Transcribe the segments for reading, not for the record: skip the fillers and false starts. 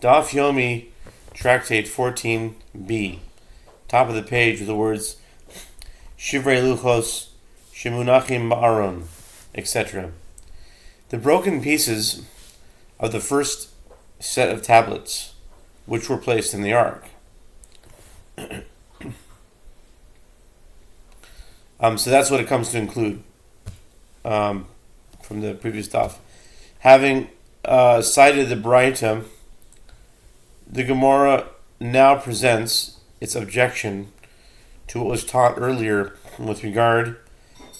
Daf Yomi, Tractate 14b. Top of the page with the words Shivrei Luchos, Shemunachim Ba'aron, etc. The broken pieces of the first set of tablets, which were placed in the ark. So that's what it comes to include from the previous daf. Having cited the Braita, the Gemara now presents its objection to what was taught earlier with regard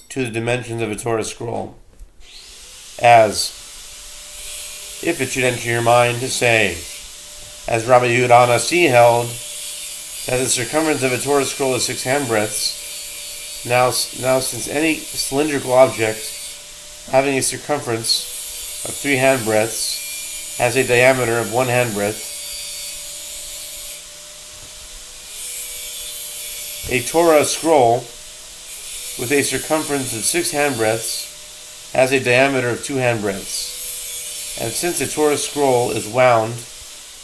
to the dimensions of a Torah scroll, as if it should enter your mind to say, as Rabbi Yehuda Nasi held, that the circumference of a Torah scroll is 6 handbreadths. Now, since any cylindrical object having a circumference of 3 handbreadths has a diameter of 1 handbreadth, a Torah scroll with a circumference of 6 handbreadths has a diameter of 2 handbreadths. And since a Torah scroll is wound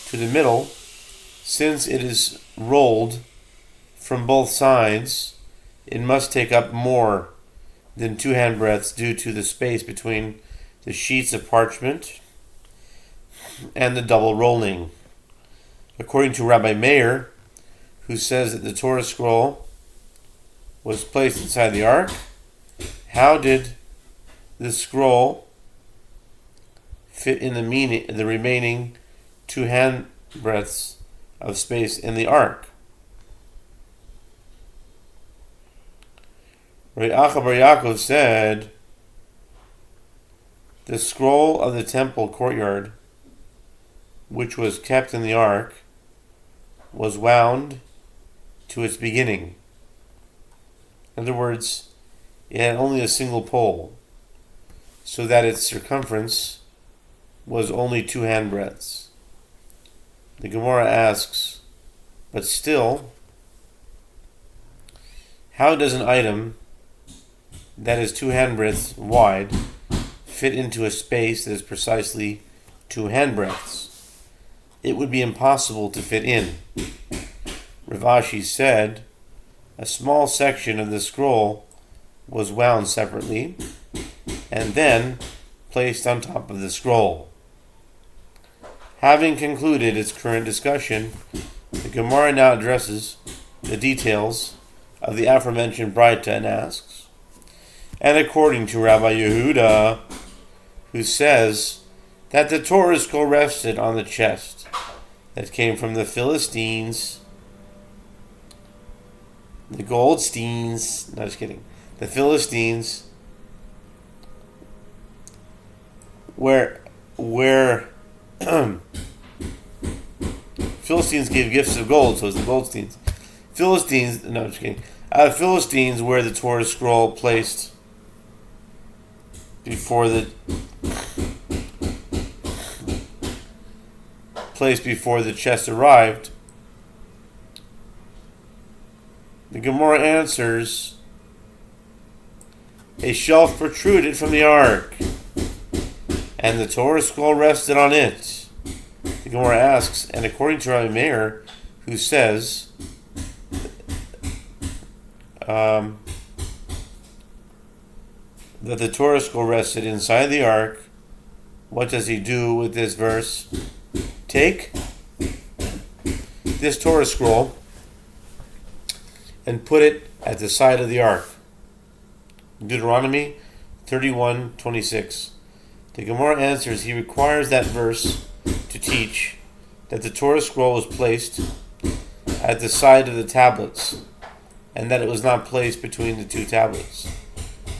to the middle, since it is rolled from both sides, it must take up more than 2 handbreadths due to the space between the sheets of parchment and the double rolling. According to Rabbi Meir, who says that the Torah scroll was placed inside the ark, how did the scroll fit in the remaining 2 handbreadths of space in the ark? Rabbi Acha Bar Yaakov said, the scroll of the temple courtyard, which was kept in the ark, was wound to its beginning. In other words, it had only a single pole, so that its circumference was only 2 handbreadths. The Gemara asks, but still, how does an item that is 2 handbreadths wide fit into a space that is precisely 2 handbreadths? It would be impossible to fit in. Rav Ashi said, a small section of the scroll was wound separately and then placed on top of the scroll. Having concluded its current discussion, the Gemara now addresses the details of the aforementioned Braita and asks, and according to Rabbi Yehuda, who says that the Torah scroll rested on the chest that came from the Philistines, the Goldsteins, no, just kidding, the Philistines, where Philistines gave gifts of gold, so it's the Goldsteins. Philistines, no, just kidding. Philistines were the Torah scroll placed before the chest arrived. The Gemara answers, a shelf protruded from the ark, and the Torah scroll rested on it. The Gemara asks, and according to Rabbi Meir, who says that the Torah scroll rested inside the ark, what does he do with this verse? Take this Torah scroll and put it at the side of the ark. Deuteronomy 31:26. The Gemara answers, he requires that verse to teach that the Torah scroll was placed at the side of the tablets, and that it was not placed between the 2 tablets,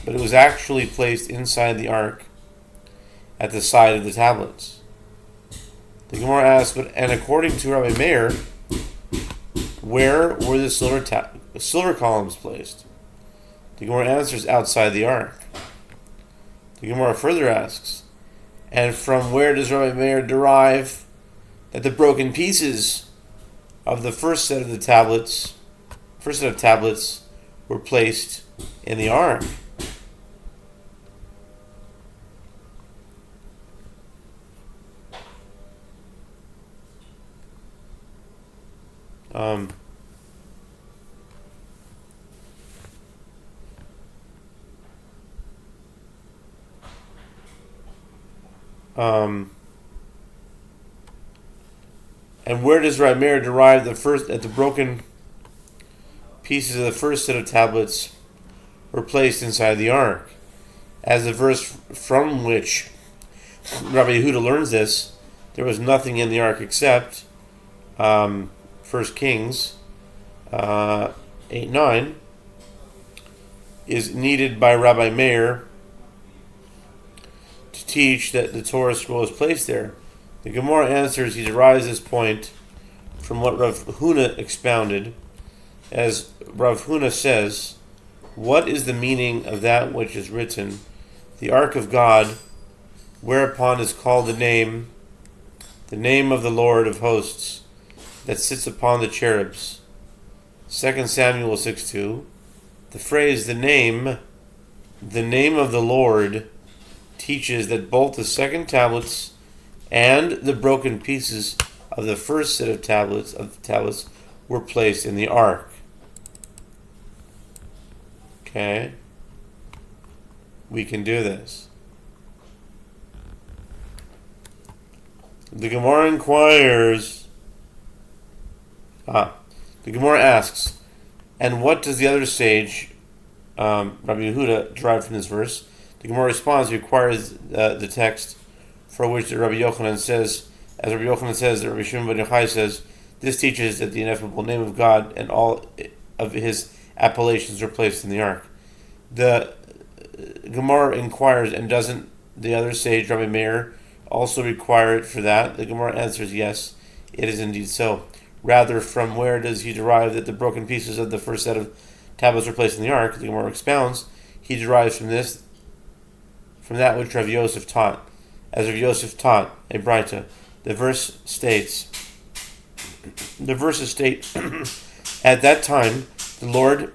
but it was actually placed inside the ark at the side of the tablets. The Gemara asks, and according to Rabbi Meir, where were the silver columns placed? The Gemara answers, outside the ark. The Gemara further asks, and from where does Rabbi Meir derive that the broken pieces of the first set of tablets were placed in the ark? Um, um, and where does Rabbi Meir derive the broken pieces of the first set of tablets were placed inside the ark? As the verse from which Rabbi Yehuda learns this, there was nothing in the ark except 1 Kings 8:9 is needed by Rabbi Meir to teach that the Torah scroll is placed there. The Gemara answers he derives this point from what Rav Huna expounded, as Rav Huna says, "What is the meaning of that which is written, the ark of God, whereupon is called the name of the Lord of hosts, that sits upon the cherubs?" 2 Samuel 6:2. The phrase the name of the Lord teaches that both the second tablets and the broken pieces of the first set of tablets were placed in the ark. Okay? We can do this. The Gemara inquires. The Gemara asks, and what does the other sage, Rabbi Yehuda, derive from this verse? The Gemara responds, he requires the text for which the Rabbi Yochanan says, as Rabbi Yochanan says, that Rabbi Shimon ben Yochai says, this teaches that the ineffable name of God and all of his appellations are placed in the ark. The Gemara inquires, and doesn't the other sage, Rabbi Meir, also require it for that? The Gemara answers, yes, it is indeed so. Rather, from where does he derive that the broken pieces of the first set of tablets were placed in the ark? The Gemara expounds, he derives from that which Rav Yosef taught. As Rav Yosef taught a Brita, the verses state, at that time, the Lord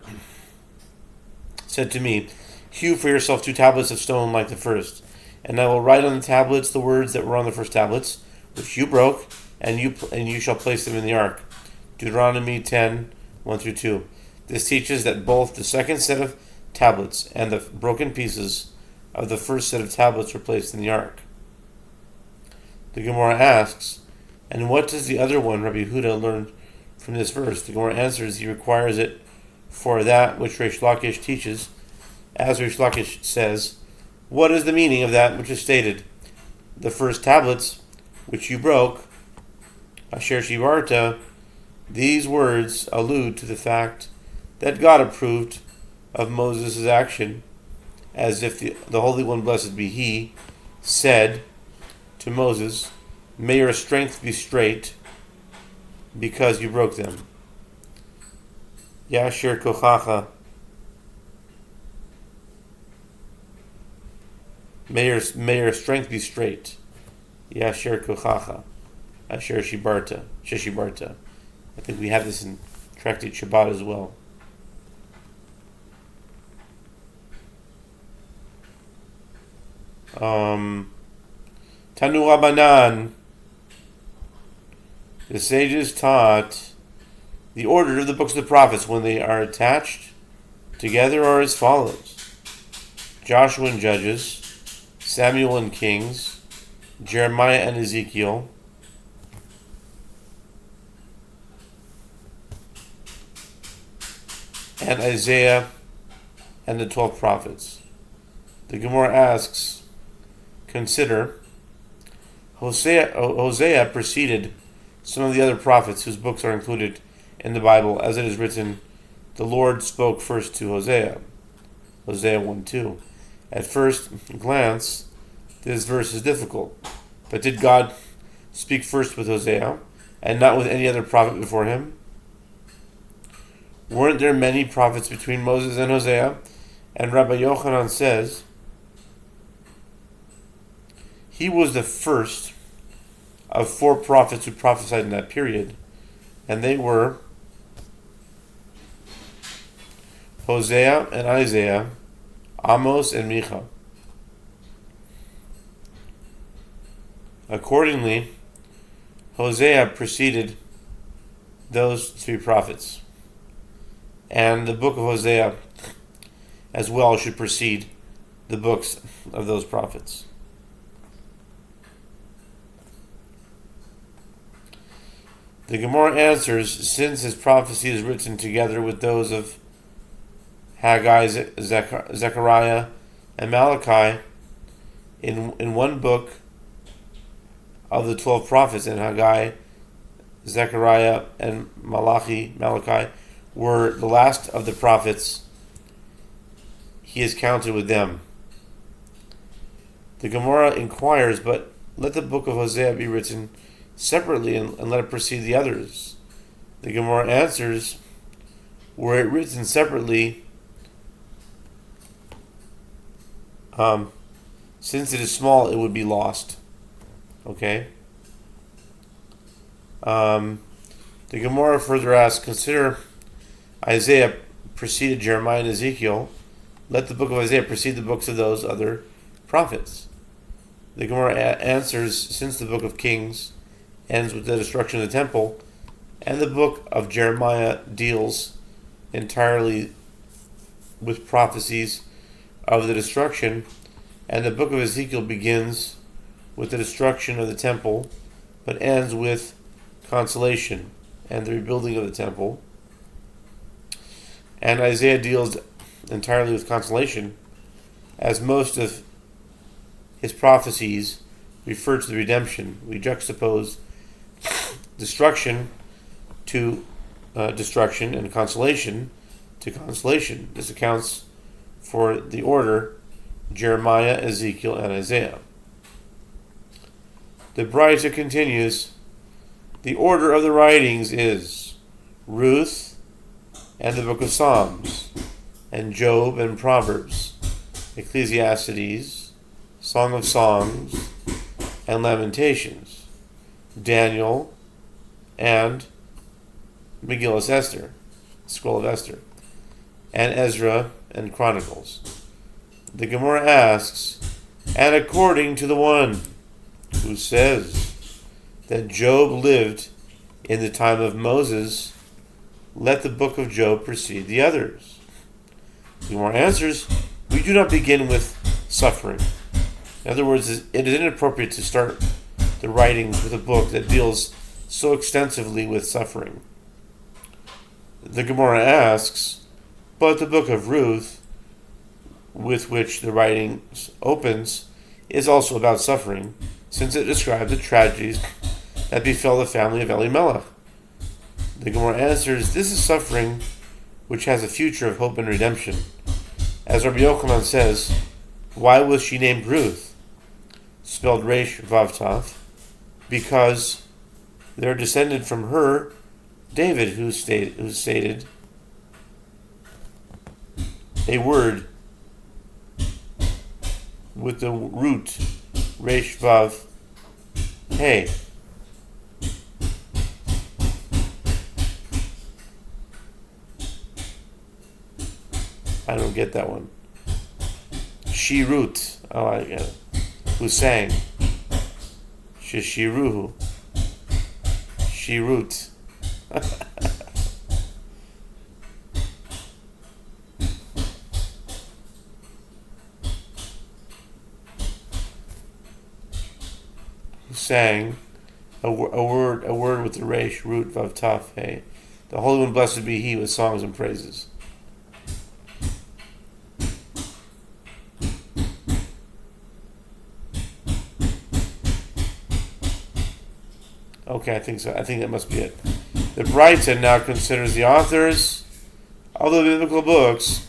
said to me, hew for yourself 2 tablets of stone like the first, and I will write on the tablets the words that were on the first tablets, which you broke, and you shall place them in the ark. Deuteronomy 10:1-2. This teaches that both the second set of tablets and the broken pieces of the first set of tablets were placed in the ark. The Gemara asks, and what does the other one, Rabbi Yehuda, learn from this verse? The Gemara answers, he requires it for that which Reish Lakish teaches. As Reish Lakish says, what is the meaning of that which is stated? The first tablets, which you broke, Asher Shivarta, these words allude to the fact that God approved of Moses' action, as if the Holy One, blessed be He, said to Moses, may your strength be straight, because you broke them. Yasher Kochacha, may your strength be straight. Yasher Kochacha, Asher Sheshibarta. I think we have this in Tractate Shabbat as well. Tanu Rabbanan, the sages taught the order of the books of the prophets when they are attached together are as follows: Joshua and Judges, Samuel and Kings, Jeremiah and Ezekiel, and Isaiah and the 12 prophets. The Gemara asks, consider, Hosea preceded some of the other prophets whose books are included in the Bible, as it is written, the Lord spoke first to Hosea. Hosea 1:2. At first glance, this verse is difficult, but did God speak first with Hosea and not with any other prophet before him? Weren't there many prophets between Moses and Hosea? And Rabbi Yochanan says, he was the first of 4 prophets who prophesied in that period, and they were Hosea and Isaiah, Amos and Micha. Accordingly, Hosea preceded those three prophets. And the book of Hosea as well should precede the books of those prophets. The Gemara answers, since his prophecy is written together with those of Haggai, Zechariah, and Malachi in one book of the 12 prophets, and Haggai, Zechariah, and Malachi were the last of the prophets, he is counted with them. The Gemara inquires, but let the book of Hosea be written separately and let it precede the others. The Gemara answers, were it written separately, since it is small, it would be lost. Okay? The Gemara further asks, consider Isaiah preceded Jeremiah and Ezekiel. Let the book of Isaiah precede the books of those other prophets. The Gemara answers, since the book of Kings ends with the destruction of the temple, and the book of Jeremiah deals entirely with prophecies of the destruction, and the book of Ezekiel begins with the destruction of the temple, but ends with consolation and the rebuilding of the temple, and Isaiah deals entirely with consolation, as most of his prophecies refer to the redemption. We juxtapose destruction to destruction and consolation to consolation. This accounts for the order Jeremiah, Ezekiel, and Isaiah. The Batra continues, the order of the writings is Ruth and the book of Psalms, and Job and Proverbs, Ecclesiastes, Song of Songs, and Lamentations, Daniel, and Megillah Esther, Scroll of Esther, and Ezra and Chronicles. The Gemara asks, and according to the one who says that Job lived in the time of Moses, let the book of Job precede the others. The Gemara answers, we do not begin with suffering. In other words, it is inappropriate to start the writings with a book that deals so extensively with suffering. The Gemara asks, but the book of Ruth, with which the writings opens, is also about suffering, since it describes the tragedies that befell the family of Elimelech. The Gemara answers, this is suffering which has a future of hope and redemption. As Rabbi Yochanan says, why was she named Ruth? Spelled Resh Vav Tav, because there descended from her David, who stated a word with the root Resh Vav Hey. I don't get that one. Shirut. Oh, I get it. Who sang? Shishiruhu. Shirut. Who sang a word with the resh, root, vav, taf, hey. The Holy One, blessed be He, with songs and praises. Okay, I think so. I think that must be it. The Batra now considers the authors of the biblical books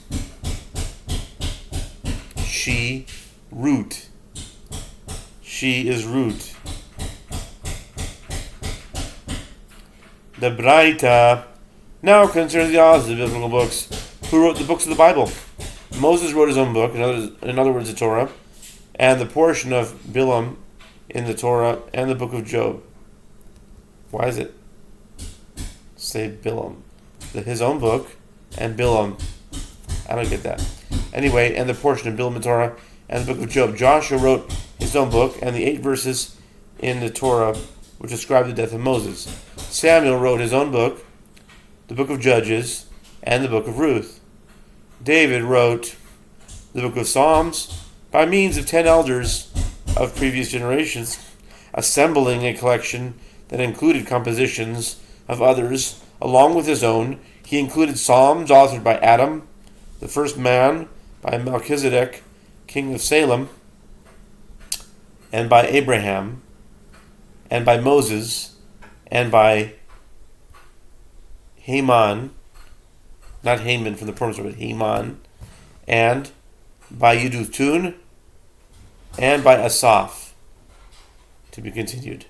she, root. She is root. The Batra now considers the authors of the biblical books who wrote the books of the Bible. Moses wrote his own book, in other words, the Torah, and the portion of Bilam in the Torah, and the book of Job. Why is it say Bilam? His own book and Bilam. I don't get that. Anyway, and the portion of Bilam in Torah and the book of Job. Joshua wrote his own book and the 8 verses in the Torah which describe the death of Moses. Samuel wrote his own book the book of Judges, and the book of Ruth. David wrote the book of Psalms by means of 10 elders of previous generations, assembling a collection that included compositions of others along with his own. He included psalms authored by Adam, the first man, by Melchizedek, king of Salem, and by Abraham, and by Moses, and by Haman, not Haman from the Persian, but Haman, and by Yedutun, and by Asaph. To be continued.